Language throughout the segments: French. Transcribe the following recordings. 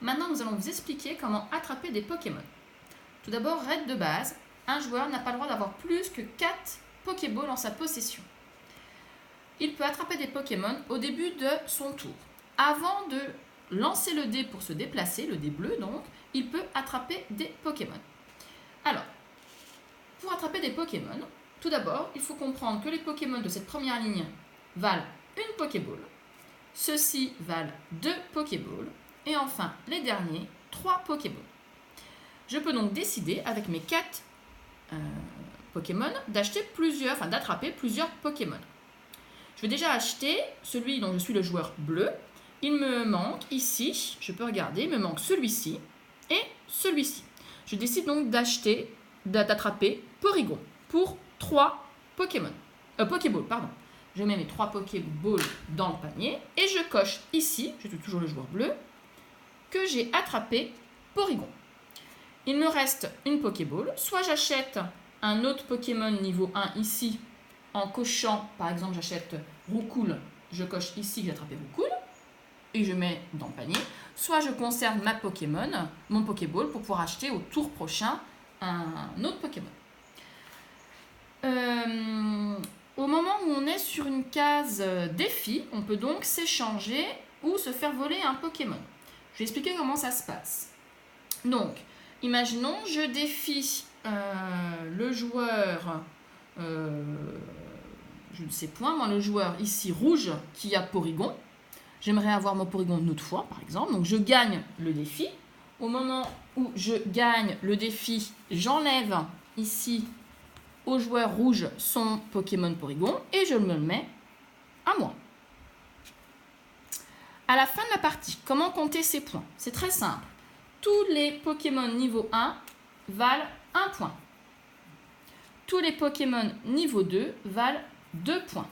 Maintenant, nous allons vous expliquer comment attraper des Pokémon. Tout d'abord, règle de base, un joueur n'a pas le droit d'avoir plus que 4 Pokéballs en sa possession. Il peut attraper des Pokémon au début de son tour. Avant de lancer le dé pour se déplacer, le dé bleu donc, il peut attraper des Pokémon. Alors, pour attraper des Pokémon, tout d'abord, il faut comprendre que les Pokémon de cette première ligne valent une Pokéball. Ceux-ci valent 2 Pokéballs. Et enfin, les derniers, 3 Pokéballs. Je peux donc décider, avec mes 4 Pokémon, d'attraper plusieurs Pokémon. Je vais déjà acheter celui dont je suis le joueur bleu. Il me manque ici, je peux regarder, il me manque celui-ci et celui-ci. Je décide donc d'attraper Porygon pour 3 Pokéballs. Je mets mes 3 Pokéballs dans le panier et je coche ici, je suis toujours le joueur bleu, que j'ai attrapé Porygon. Il me reste une Pokéball. Soit j'achète un autre Pokémon niveau 1 ici, en cochant, par exemple, j'achète Roucoule, je coche ici que j'ai attrapé Roucoule, et je mets dans le panier. Soit je conserve mon Pokéball, pour pouvoir acheter au tour prochain un autre Pokémon. Au moment où on est sur une case défi, on peut donc s'échanger ou se faire voler un Pokémon. Je vais expliquer comment ça se passe. Donc, imaginons, je défie le joueur, je ne sais point, moi le joueur ici rouge qui a Porygon. J'aimerais avoir mon Porygon une autre fois, par exemple. Donc, je gagne le défi. Au moment où je gagne le défi, j'enlève ici au joueur rouge son Pokémon Porygon et je me le mets à moi. À la fin de la partie, comment compter ces points? C'est très simple. Tous les Pokémon niveau 1 valent 1 point. Tous les Pokémon niveau 2 valent 2 points.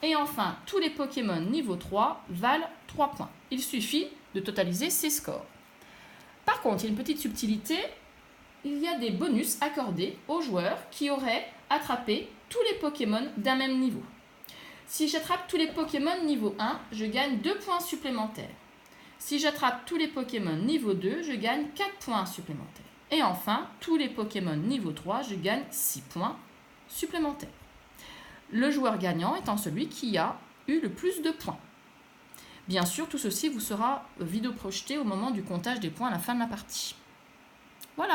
Et enfin, tous les Pokémon niveau 3 valent 3 points. Il suffit de totaliser ces scores. Par contre, il y a une petite subtilité. Il y a des bonus accordés aux joueurs qui auraient attrapé tous les Pokémon d'un même niveau. Si j'attrape tous les Pokémon niveau 1, je gagne 2 points supplémentaires. Si j'attrape tous les Pokémon niveau 2, je gagne 4 points supplémentaires. Et enfin, tous les Pokémon niveau 3, je gagne 6 points supplémentaires. Le joueur gagnant étant celui qui a eu le plus de points. Bien sûr, tout ceci vous sera vidéo projeté au moment du comptage des points à la fin de la partie. Voilà.